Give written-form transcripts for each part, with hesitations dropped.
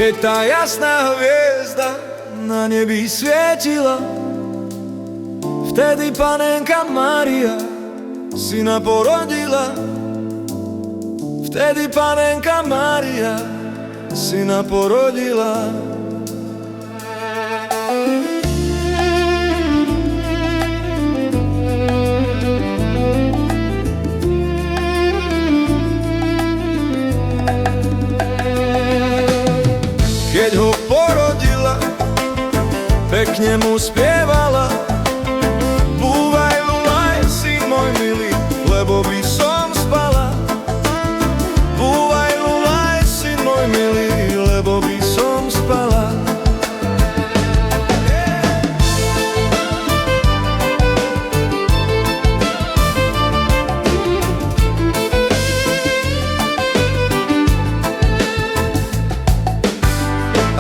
Keď tá jasná hviezda na nebi svietila, vtedy panenka Mária syna porodila. Vtedy panenka Mária syna porodila. Keď ho porodila, pekne mu spievala: búvaj, lulaj, syn môj milý, lebo by som spala. Búvaj, lulaj, syn môj milý, lebo by som spala.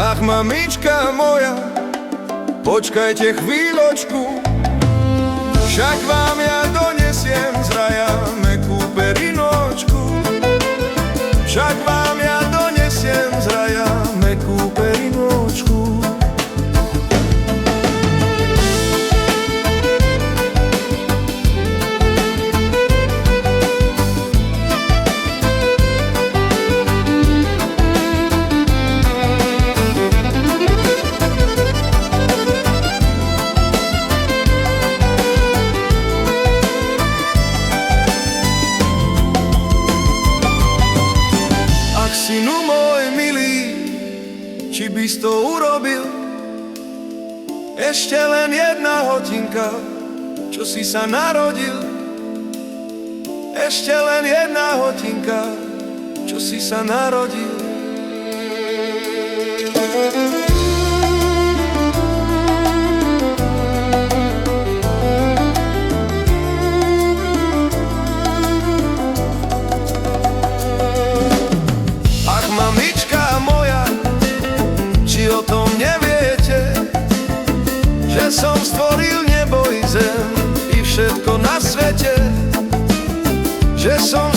Ach, mamička moja, počkajte chvíľočku, však vám ja donesiem z raja mäkkú perinočku. Však vám ja donesiem z raja mäkkú perinočku. Synu môj milý, či by si to urobil? Ešte len jedna hodinka, čo si sa narodil. Ešte len jedna hodinka, čo si sa narodil. Mamička moja, či o tom neviete, že som stvoril nebo i zem i všetko na svete, že som